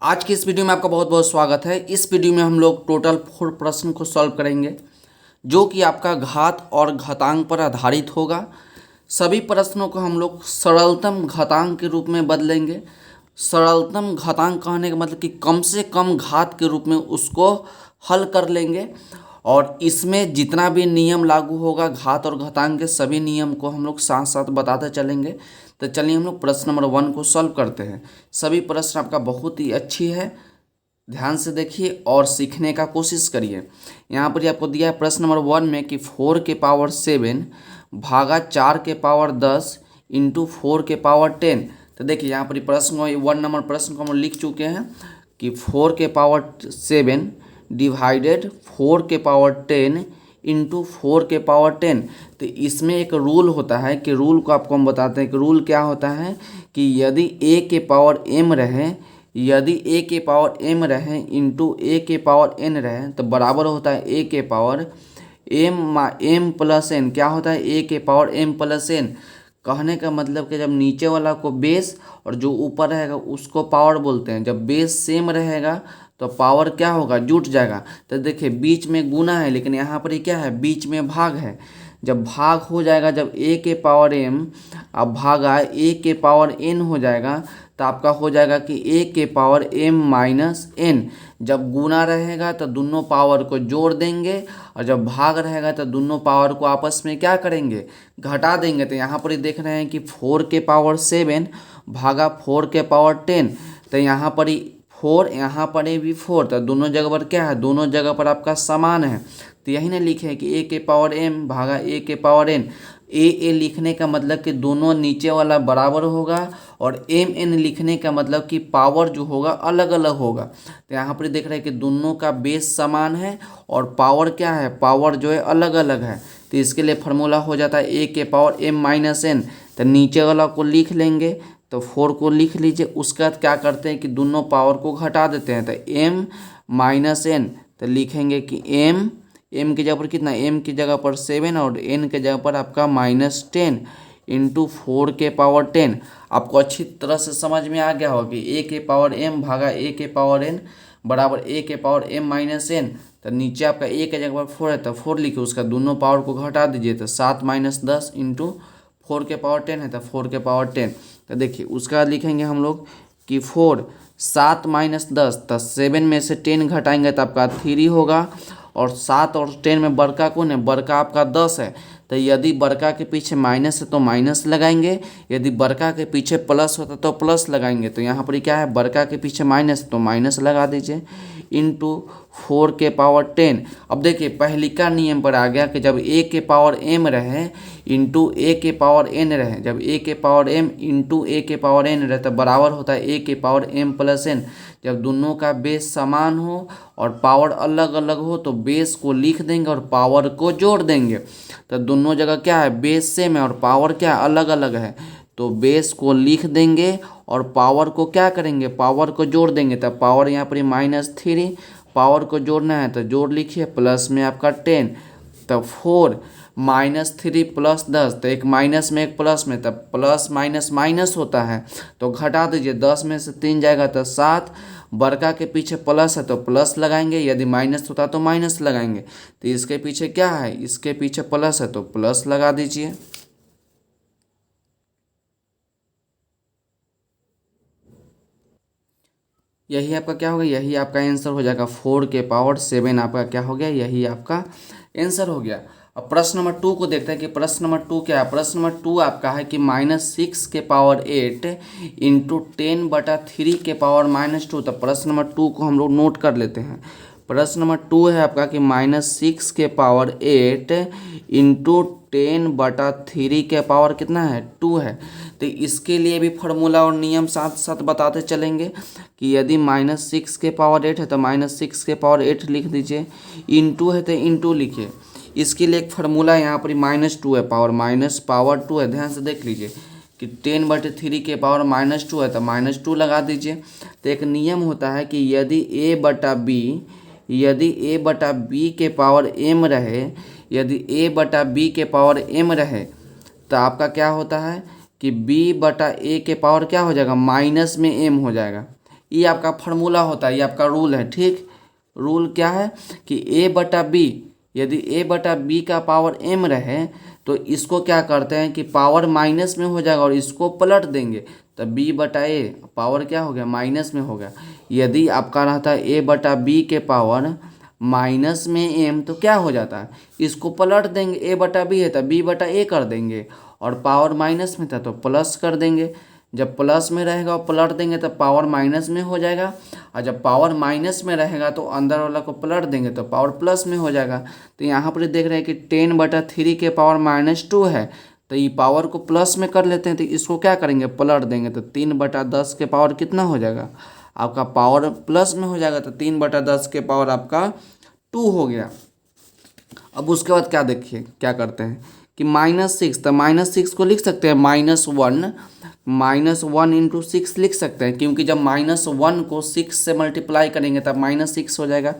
आज की इस वीडियो में आपका बहुत बहुत स्वागत है। इस वीडियो में हम लोग टोटल 4 प्रश्न को सॉल्व करेंगे जो कि आपका घात और घातांक पर आधारित होगा। सभी प्रश्नों को हम लोग सरलतम घातांक के रूप में बदलेंगे। सरलतम घातांक कहने का मतलब कि कम से कम घात के रूप में उसको हल कर लेंगे और इसमें जितना भी नियम लागू होगा घात और घातांक के सभी नियम को हम लोग साथ साथ बताते चलेंगे। तो चलिए हम लोग प्रश्न नंबर 1 को सॉल्व करते हैं। सभी प्रश्न आपका बहुत ही अच्छी है, ध्यान से देखिए और सीखने का कोशिश करिए। यहाँ पर आपको दिया है प्रश्न नंबर 1 में कि 4 के पावर 7 भागा 4 के पावर 10 इंटू 4 के पावर 10। तो देखिए यहाँ पर प्रश्न 1 नंबर प्रश्न को हम लिख चुके हैं कि 4 के पावर 7 डिवाइडेड 4 के पावर 10 इंटू 4 के पावर 10। तो इसमें एक रूल होता है कि रूल को आपको हम बताते हैं कि रूल क्या होता है कि यदि a के पावर m रहे, यदि a के पावर m रहे इंटू a के पावर n रहे तो बराबर होता है a के पावर m प्लस n। क्या होता है a के पावर m प्लस n। कहने का मतलब कि जब नीचे वाला को बेस और जो ऊपर रहेगा उसको पावर बोलते हैं। जब बेस सेम रहेगा तो पावर क्या होगा, जुट जाएगा। तो देखिए बीच में गुना है लेकिन यहाँ पर क्या है, बीच में भाग है। जब भाग हो जाएगा, जब a के पावर m अब भागा a के पावर n हो जाएगा तो आपका हो जाएगा कि a के पावर m माइनस n। जब गुना रहेगा तो दोनों पावर को जोड़ देंगे और जब भाग रहेगा तो दोनों पावर को आपस में क्या करेंगे, घटा देंगे। तो यहाँ पर देख रहे हैं कि 4 के पावर 7 भागा 4 के पावर 10। तो यहाँ पर 4, यहाँ पर भी 4, तो दोनों जगह पर क्या है, दोनों जगह पर आपका समान है। तो यही ना लिखे हैं कि a के पावर m भागा a के पावर n। a लिखने का मतलब कि दोनों नीचे वाला बराबर होगा और m n लिखने का मतलब कि पावर जो होगा अलग अलग होगा। तो यहाँ पर देख रहे हैं कि दोनों का बेस समान है और पावर क्या है, पावर जो है अलग अलग है। तो इसके लिए फार्मूला हो जाता है a के पावर m माइनस n। तो नीचे वाला को लिख लेंगे, तो 4 को लिख लीजिए। उसके बाद क्या करते हैं कि दोनों पावर को घटा देते हैं। तो m माइनस n, तो लिखेंगे कि m की जगह पर कितना, m की जगह पर 7 और n की जगह पर आपका -10 इंटू 4 के पावर 10। आपको अच्छी तरह से समझ में आ गया होगा कि a के पावर m भागा a के पावर n बराबर a के पावर m माइनस n। तो नीचे आपका a के जगह पर 4 है तो 4 लिखिए, उसका दोनों पावर को घटा दीजिए। तो 7 माइनस 10 इंटू 4 के पावर 10 है तो 4 के पावर 10। तो देखिए उसका बाद लिखेंगे हम लोग कि 4 7 माइनस 10, तो 7 में से 10 घटाएंगे तो आपका 3 होगा। और 7 और 10 में बड़का कौन है, बड़का आपका 10 है। तो यदि बड़का के पीछे माइनस है तो माइनस लगाएंगे, यदि बड़का के पीछे प्लस होता तो प्लस लगाएंगे। तो यहाँ पर क्या है, बड़का के पीछे माइनस तो माइनस लगा दीजिए इंटू 4 के पावर 10। अब देखिए पहली का नियम पर आ गया कि जब a के पावर m रहे इंटू a के पावर n रहे, जब a के पावर m इंटू a के पावर n रहे तो बराबर होता है a के पावर m प्लस n। जब दोनों का बेस समान हो और पावर अलग अलग हो तो बेस को लिख देंगे और पावर को जोड़ देंगे। तो दोनों जगह क्या है, बेस सेम है और पावर क्या है, अलग अलग है। तो बेस को लिख देंगे और पावर को क्या करेंगे, पावर को जोड़ देंगे। तब पावर यहाँ पर -3, पावर को जोड़ना है तो जोड़ लिखिए, प्लस में आपका 10। तो 4 -3 प्लस 10, तो एक माइनस में एक प्लस में, तब प्लस माइनस माइनस होता है तो घटा दीजिए। 10 में से 3 जाएगा तो 7, बड़का के पीछे प्लस है तो प्लस लगाएंगे, यदि माइनस होता तो माइनस लगाएंगे। तो इसके पीछे क्या है, इसके पीछे प्लस है तो प्लस लगा दीजिए। यही आपका क्या होगा, यही आपका आंसर हो जाएगा। 4 के पावर 7 आपका क्या हो गया, यही आपका आंसर हो गया। अब प्रश्न नंबर 2 को देखते हैं कि प्रश्न नंबर 2 क्या है। प्रश्न नंबर 2 आपका है कि -6 के पावर 8 इंटू 10/3 के पावर -2। तो प्रश्न नंबर 2 को हम लोग नोट कर लेते हैं। प्रश्न नंबर 2 है आपका कि -6 के पावर 8 इंटू 10/3 के पावर कितना है, 2 है। तो इसके लिए भी फार्मूला और नियम साथ साथ बताते चलेंगे कि यदि -6 के पावर 8 है तो -6 के पावर 8 लिख दीजिए, इंटू है तो इंटू लिखिए। इसके लिए एक फार्मूला यहाँ पर -2 है, पावर माइनस पावर 2 है। ध्यान से देख लीजिए कि 10/3 के पावर -2 है तो -2 लगा दीजिए। तो एक नियम होता है कि यदि a बटा b के पावर m रहे, यदि a बटा b के पावर m रहे तो आपका क्या होता है कि b बटा a के पावर क्या हो जाएगा, माइनस में m हो जाएगा। ये आपका फार्मूला होता है, ये आपका रूल है। ठीक, रूल क्या है कि a बटा बी, यदि a बटा बी का पावर m रहे तो इसको क्या करते हैं कि पावर माइनस में हो जाएगा और इसको पलट देंगे तो b बटा a पावर क्या हो गया, माइनस में हो गया। यदि आपका रहता है a बटा बी के पावर माइनस में m तो क्या हो जाता है, इसको पलट देंगे, a बटा बी है तो b बटा a कर देंगे और पावर माइनस में था तो प्लस कर देंगे। जब प्लस में रहेगा और पलट देंगे तो पावर माइनस में हो जाएगा, और जब पावर माइनस में रहेगा तो अंदर वाला को पलट देंगे तो पावर प्लस में हो जाएगा। तो यहाँ पर देख रहे हैं कि 10/3 के पावर -2 है, तो ये पावर को प्लस में कर लेते हैं तो इसको क्या करेंगे, पलट देंगे तो 3/10 के पावर कितना हो जाएगा, आपका पावर प्लस में हो जाएगा तो 3/10 के पावर आपका 2 हो गया। अब उसके बाद क्या देखिए क्या करते हैं कि -6, तो -6 को लिख सकते हैं -1 इंटू 6 लिख सकते हैं, क्योंकि जब -1 को 6 से मल्टीप्लाई करेंगे तब -6 हो जाएगा।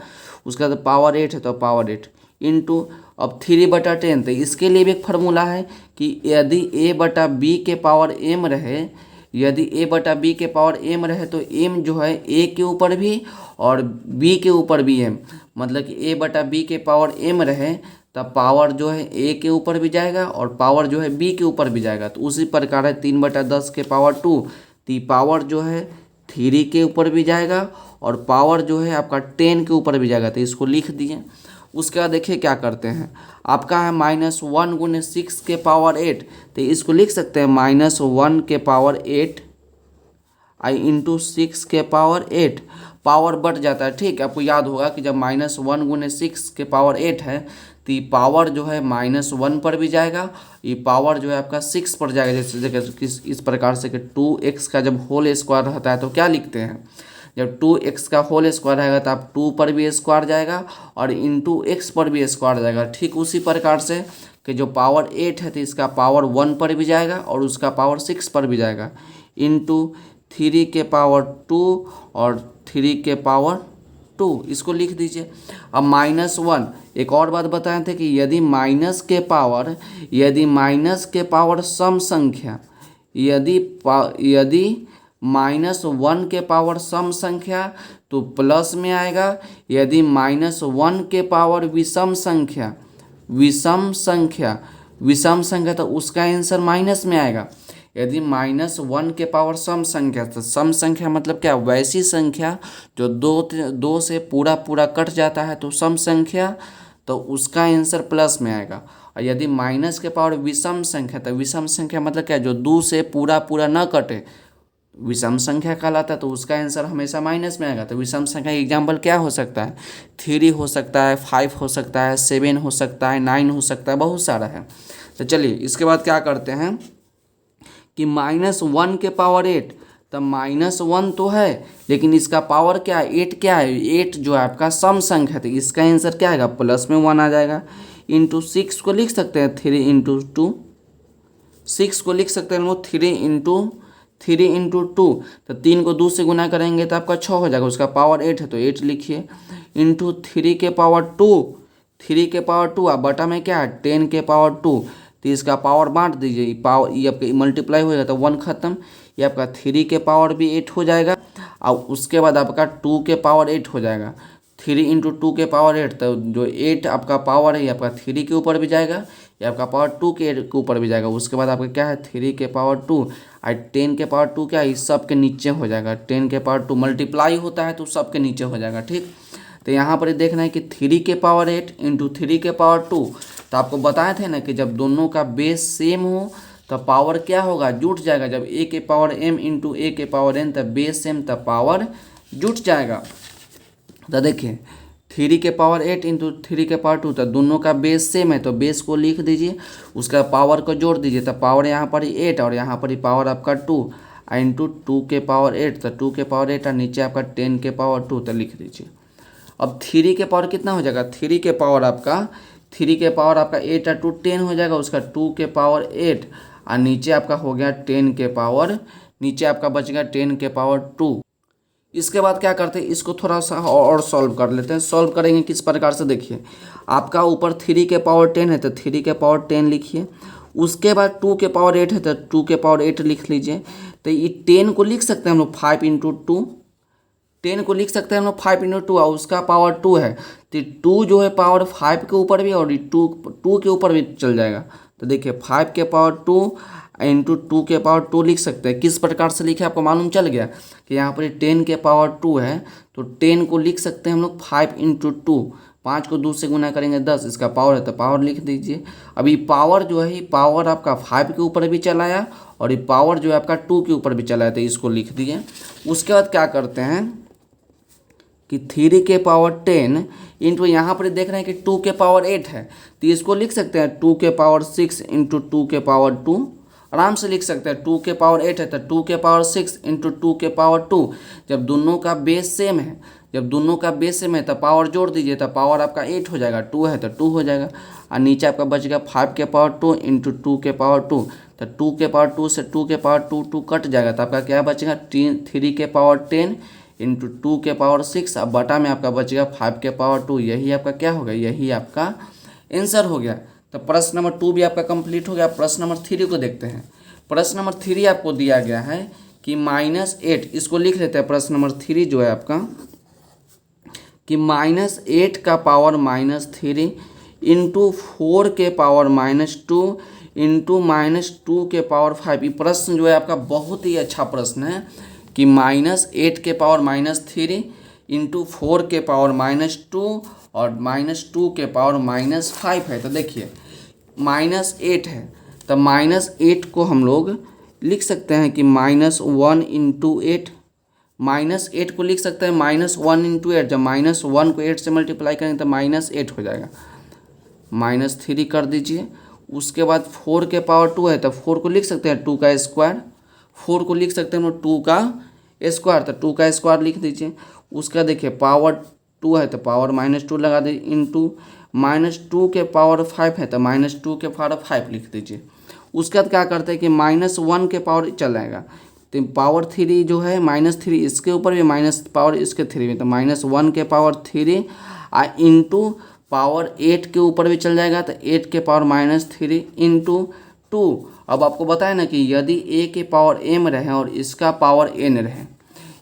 उसका तो पावर 8 है तो पावर 8 इंटू अब 3/10, तो इसके लिए भी एक फार्मूला है कि यदि a बटा बी के पावर m रहे, यदि a बटा बी के पावर m रहे तो m जो है a के ऊपर भी और b के ऊपर भी m, मतलब कि a बटा बी के पावर m रहे तब पावर जो है a के ऊपर भी जाएगा और पावर जो है b के ऊपर भी जाएगा। तो उसी प्रकार है 3/10 के पावर 2, तो पावर जो है 3 के ऊपर भी जाएगा और पावर जो है आपका 10 के ऊपर भी जाएगा, तो इसको लिख दिए। उसके बाद देखिए क्या करते हैं, आपका है -1 गुने 6 के पावर 8, तो इसको लिख सकते हैं -1 के पावर 8 इंटू 6 के पावर 8, पावर बढ़ जाता है। ठीक, आपको याद होगा कि जब -1 गुने 6 के पावर 8 है तो ये पावर जो है -1 पर भी जाएगा, ये पावर जो है आपका 6 पर जाएगा। जैसे इस प्रकार से कि 2x का जब होल स्क्वायर रहता है तो क्या लिखते हैं, जब 2x का होल स्क्वायर रहेगा तो आप 2 पर भी स्क्वायर जाएगा और इंटू x पर भी स्क्वायर जाएगा। ठीक उसी प्रकार से कि जो पावर 8 है तो इसका पावर 1 पर भी जाएगा और उसका पावर 6 पर भी जाएगा, इंटू 3 के पावर 2 और 3 के पावर 2, इसको लिख दीजिए। अब -1 एक और बात बताए थे कि यदि माइनस के पावर सम संख्या, यदि -1 के पावर सम संख्या तो प्लस में आएगा, यदि -1 के पावर विषम संख्या तो उसका आंसर माइनस में आएगा। यदि -1 के पावर सम संख्या, तो सम संख्या मतलब क्या, वैसी संख्या जो दो से पूरा कट जाता है तो सम संख्या, तो उसका आंसर प्लस में आएगा। और यदि माइनस के पावर विषम संख्या, तो विषम संख्या मतलब क्या, जो 2 से पूरा न कटे विषम संख्या कहलाता है, तो उसका आंसर हमेशा माइनस में आएगा। तो विषम संख्या एग्जाम्पल क्या हो सकता है, 3 हो सकता है, 5 हो सकता है, 7 हो सकता है, 9 हो सकता है, बहुत सारा है। तो चलिए इसके बाद क्या करते हैं कि -1 के पावर 8, तो -1 तो है लेकिन इसका पावर क्या है, 8 क्या है, 8 जो है आपका सम संख्या है, तो इसका आंसर क्या आएगा, प्लस में 1 आ जाएगा। इंटू 6 को लिख सकते हैं 3 इंटू 2, 6 को लिख सकते हैं वो 3 इंटू 2, तो 3 को 2 से गुना करेंगे तो आपका 6 हो जाएगा, उसका पावर 8 है तो 8 लिखिए। इंटू 3 के पावर 2 अब बटा में क्या है 10 के पावर 2, तो इसका पावर बांट दीजिए, पावर ये आपके मल्टीप्लाई हो जाता है 1 खत्म, ये आपका 3 के पावर भी 8 हो जाएगा और उसके बाद आपका 2 के पावर 8 हो जाएगा। 3 इंटू 2 के पावर 8, तो जो 8 आपका पावर है ये आपका 3 के ऊपर भी जाएगा, ये आपका पावर 2 के ऊपर भी जाएगा। उसके बाद आपका क्या है 3 के पावर 2 और 10 के पावर 2 क्या है, इस सब के नीचे हो जाएगा। 10 के पावर 2 मल्टीप्लाई होता है तो सब के नीचे हो जाएगा। ठीक, तो यहाँ पर देखना है कि 3 के पावर 8 इंटू 3 के पावर 2, तो आपको बताए थे ना कि जब दोनों का बेस सेम हो तो पावर क्या होगा, जुट जाएगा। जब a के पावर m इंटू a के पावर n, तब बेस सेम तब पावर जुट जाएगा। तो देखिए 3 के पावर 8 इंटू 3 के पावर 2, तो दोनों का बेस सेम है तो बेस को लिख दीजिए, उसका पावर को जोड़ दीजिए, तो पावर यहाँ पर 8 और यहाँ पर पावर आपका 2 इंटू 2 के पावर 8, तो 2 के पावर 8 और नीचे आपका 10 के पावर 2, तो लिख दीजिए। अब 3 के पावर कितना हो जाएगा, 3 के पावर आपका 8 और 2 10 हो जाएगा, उसका 2 के पावर 8 और नीचे आपका हो गया 10 के पावर, नीचे आपका बच गया 10 के पावर 2। इसके बाद क्या करते हैं, इसको थोड़ा सा और सॉल्व कर लेते हैं। सॉल्व करेंगे किस प्रकार से, देखिए आपका ऊपर 3 के पावर 10 है तो 3 के पावर 10 लिखिए, उसके बाद 2 के पावर 8 है तो 2 के पावर 8 लिख लीजिए। तो ये 10 को लिख सकते हैं हम लोग 5 इंटू 2, 10 को लिख सकते हैं हम लोग 5 इंटू 2 और उसका पावर 2 है, तो 2 जो है पावर 5 के ऊपर भी और 2 के ऊपर भी चल जाएगा। तो देखिए 5 के पावर 2 इंटू 2 के पावर 2 लिख सकते हैं। किस प्रकार से लिखे आपको मालूम चल गया कि यहाँ पर 10 के पावर 2 है, तो 10 को लिख सकते हैं हम लोग 5 इंटू 2, 5 को 2 से गुना करेंगे 10, इसका पावर है तो पावर लिख दीजिए। अभी पावर जो है पावर आपका 5 के ऊपर भी चलाया और ये पावर जो है आपका 2 के ऊपर भी चलाया, तो इसको लिख दिए। उसके बाद क्या करते हैं कि 3 के पावर 10 इंटू यहाँ पर देख रहे हैं कि 2 के पावर 8 है, तो इसको लिख सकते हैं 2 के पावर 6 इंटू 2 के पावर 2, आराम से लिख सकते हैं। 2 के पावर 8 है तो 2 के पावर 6 इंटू 2 के पावर 2। जब दोनों का बेस सेम है, जब दोनों का बेस सेम है तो पावर जोड़ दीजिए, तो पावर आपका 8 हो जाएगा, 2 है तो 2 हो जाएगा, और नीचे आपका बच गया 5 के पावर 2 इंटू 2 के पावर 2। तो 2 के पावर 2 से 2 के पावर 2 कट जाएगा, तो आपका क्या बचेगा 3 के पावर 10 इंटू 2 के पावर 6, अब बटा में आपका बचेगा 5 के पावर 2। यही आपका क्या होगा, यही आपका आंसर हो गया। तो प्रश्न नंबर 2 भी आपका कंप्लीट हो गया। प्रश्न नंबर 3 को देखते हैं। प्रश्न नंबर 3 आपको दिया गया है कि -8, इसको लिख लेते हैं। प्रश्न नंबर 3 जो है आपका कि -8 का पावर -3 इंटू 4 के पावर -2 इंटू -2 के पावर 5। ये प्रश्न जो है आपका बहुत ही अच्छा प्रश्न है कि -8 के पावर -3 इंटू 4 के पावर -2 और -2 के पावर -5 है। तो देखिए -8 है तो -8 को हम लोग लिख सकते हैं कि -1 इंटू 8, -8 को लिख सकते हैं -1 इंटू 8। जब -1 को 8 से मल्टीप्लाई करेंगे तो -8 हो जाएगा, -3 कर दीजिए। उसके बाद 4 के पावर 2 है तो 4 को लिख सकते हैं 2 का स्क्वायर, 4 को लिख सकते हैं हम लोग 2 का स्क्वायर, तो 2 का स्क्वायर लिख दीजिए। उसका देखिए पावर 2 है तो पावर -2 लगा दीजिए, इंटू -2 के पावर 5 है तो -2 के पावर 5 लिख दीजिए। उसके बाद क्या करते हैं कि -1 के पावर चल आएगा, तो पावर 3 जो है -3 इसके ऊपर भी माइनस पावर इसके 3 में, तो -1 के पावर 3 इंटू पावर 8 के ऊपर भी चल जाएगा, तो 8 के पावर -3 इंटू 2। अब आपको बताया ना कि यदि a के पावर m रहे और इसका पावर n रहे,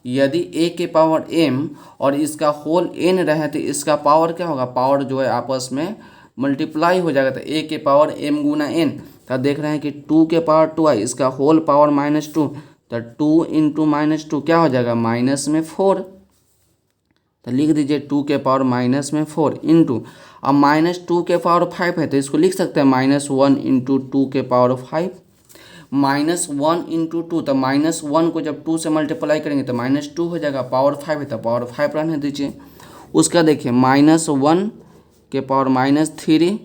यदि a के पावर m और इसका होल n रहे तो इसका पावर क्या होगा, पावर जो है आपस में मल्टीप्लाई हो जाएगा, तो a के पावर m गुना n। तो देख रहे हैं कि 2 के पावर 2 है, इसका होल पावर -2, तो 2 इंटू -2 क्या हो जाएगा -4। तो लिख दीजिए 2 के पावर -4 इंटू, अब -2 के पावर 5 है तो इसको लिख सकते हैं -1 इंटू 2 के पावर 5, -1 इंटू 2, तो -1 को जब 2 से मल्टीप्लाई करेंगे तो -2 हो जाएगा, पावर 5 है तो पावर 5 रहने दीजिए। उसका देखिए -1 के पावर -3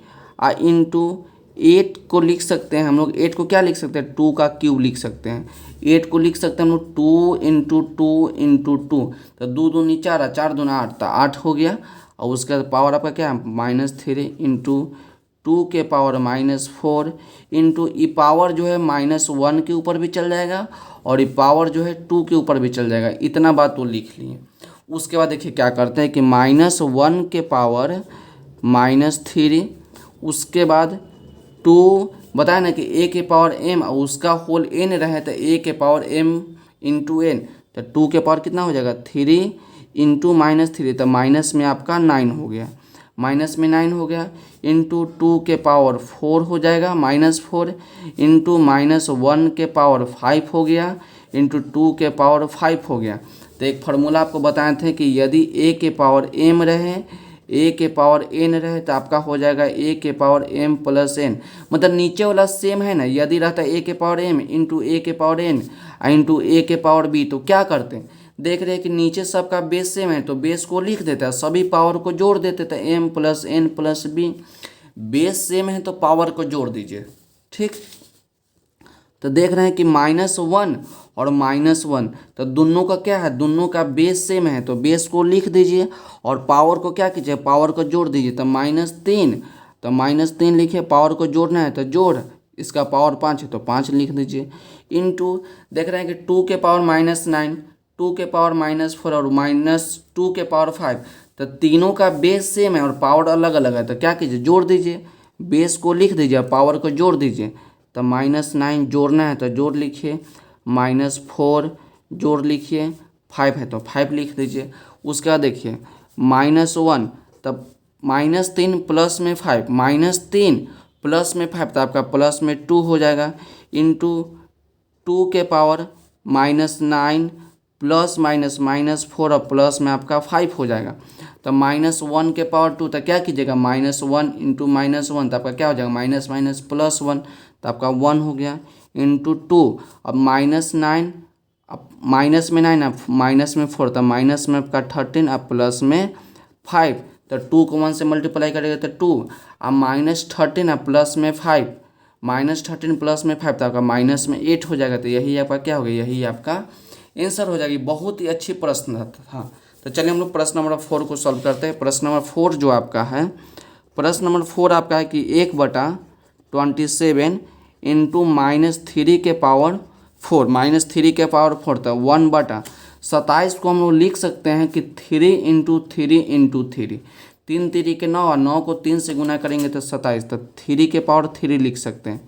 इंटू 8 को लिख सकते हैं हम लोग, 8 को क्या लिख सकते हैं 2 का क्यूब लिख सकते हैं, 8 को लिख सकते हैं हम लोग 2 इंटू 2 इंटू 2, तो 2 दूनी 4 4 दूना 8, तो 8 हो गया। और उसका पावर आपका क्या है -3 इंटू 2 के पावर -4 इंटू ये पावर जो है -1 के ऊपर भी चल जाएगा और ये पावर जो है 2 के ऊपर भी चल जाएगा। इतना बात तो लिख लिए। उसके बाद देखिए क्या करते हैं कि -1 के पावर -3, उसके बाद 2 बताया ना कि a के पावर m और उसका होल n रहे तो a के पावर m इंटू n, तो 2 के पावर कितना हो जाएगा 3 इंटू -3, तो माइनस में आपका 9 हो गया, माइनस में 9 हो गया, इंटू 2 के पावर 4 हो जाएगा -4 इंटू -1 के पावर 5 हो गया, इंटू 2 के पावर 5 हो गया। तो एक फार्मूला आपको बताए थे कि यदि a के पावर m रहे, a के पावर n रहे तो आपका हो जाएगा a के पावर m प्लस n, मतलब नीचे वाला सेम है ना, यदि रहता a के पावर m इंटू a के पावर n इंटू a के पावर b, तो क्या करते हैं देख रहे हैं कि नीचे सबका बेस सेम है तो बेस को लिख देता है, सभी पावर को जोड़ देते थे m plus n plus b, base same है तो पावर को जोड़ दीजिए, ठीक। तो देख रहे हैं कि -1 और -1, तो दोनों का क्या है, दोनों का बेस सेम है तो बेस को लिख दीजिए और पावर को क्या कीजिए, पावर को जोड़ दीजिए। तो -3, तो -3 लिखिए, पावर को जोड़ना है तो जोड़, इसका पावर 5 है तो 5 लिख दीजिए, इंटू देख रहे हैं कि 2 के पावर -9, 2 के पावर -4 और -2 के पावर 5, तो तीनों का बेस सेम है और पावर अलग अलग है तो क्या कीजिए जोड़ दीजिए, बेस को लिख दीजिए पावर को जोड़ दीजिए। तो -9 जोड़ना है तो जोड़ लिखिए, -4 जोड़ लिखिए, 5 है तो 5 लिख दीजिए। उसके बाद देखिए -1, तब -3 प्लस में 5, -3 प्लस में 5 तो आपका प्लस में 2 हो जाएगा, इंटू 2 के पावर -9 प्लस -4 और प्लस में आपका 5 हो जाएगा। तो -1 के पावर 2 तो क्या कीजिएगा, -1 इंटू -1 तो आपका क्या हो जाएगा, माइनस माइनस +1 तो आपका 1 हो गया, इंटू 2। अब -9, अब माइनस में 9, अब माइनस में 4 तो माइनस में आपका 13, अब प्लस में 5 तो 2 को 1 से मल्टीप्लाई करेगा तो 2, अब -13 अब प्लस में 5, -13 प्लस में 5 तो आपका माइनस में 8 हो जाएगा। तो यही आपका क्या हो गया, यही आपका आंसर हो जाएगी। बहुत ही अच्छी प्रश्न था। तो चलिए हम लोग प्रश्न नंबर 4 को सॉल्व करते हैं। प्रश्न नंबर 4 जो आपका है, प्रश्न नंबर 4 आपका है कि 1/27 इंटू -3 के पावर 4, -3 के पावर 4 तो 1/27 को हम लोग लिख सकते हैं कि 3 इंटू 3 इंटू 3, 3 3 के 9 और 9 को 3 से गुना करेंगे तो 27, तो 3 के पावर 3 लिख सकते हैं।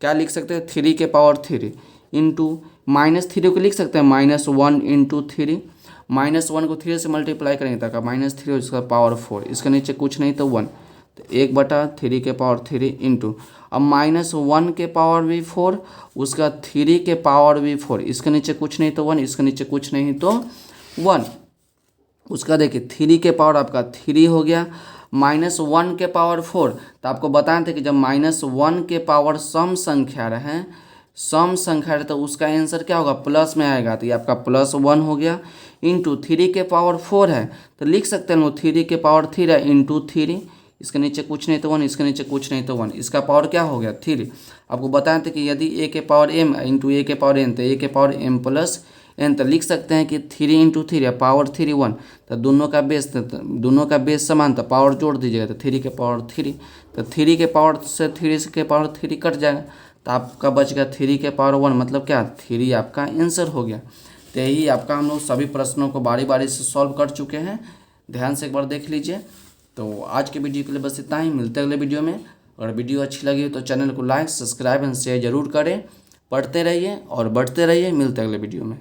क्या लिख सकते हैं, 3 के पावर 3 इंटू -3 को लिख सकते हैं -1 इंटू 3, -1 को 3 से मल्टीप्लाई करेंगे तो -3 उसका पावर 4, इसके नीचे कुछ नहीं तो 1, तो 1/3 के पावर 3 इंटू, अब -1 के पावर भी 4, उसका 3 के पावर भी 4, इसके नीचे कुछ नहीं तो 1, इसके नीचे कुछ नहीं तो 1। उसका देखिए 3 के पावर आपका 3 हो गया, -1 के पावर 4, तो आपको बताए थे कि जब -1 के पावर सम संख्या रहे तो उसका आंसर क्या होगा, प्लस में आएगा। तो ये आपका +1 हो गया, इंटू 3 के पावर 4 है तो लिख सकते हैं लोग 3 के पावर 3 है इंटू 3, इसके नीचे कुछ नहीं तो 1, इसके नीचे कुछ नहीं तो 1, इसका पावर क्या हो गया 3। आपको बताए थे कि यदि a के पावर m इंटू a के पावर n तो a के पावर m प्लस n, तो लिख सकते हैं कि 3 इंटू 3 है पावर 3 1, तो दोनों का बेस समान, तो पावर जोड़ दीजिएगा तो 3 के पावर 3, तो 3 के पावर से 3 के पावर 3 कट जाएगा तो आपका बच गया 3 के पावर 1, मतलब क्या 3 आपका आंसर हो गया। तो यही आपका हम लोग सभी प्रश्नों को बारी बारी से सॉल्व कर चुके हैं, ध्यान से एक बार देख लीजिए। तो आज के वीडियो के लिए बस इतना ही, मिलते हैं अगले वीडियो में। अगर वीडियो अच्छी लगी तो चैनल को लाइक, सब्सक्राइब एंड शेयर जरूर करें। पढ़ते रहिए और बढ़ते रहिए, मिलते हैं अगले वीडियो में।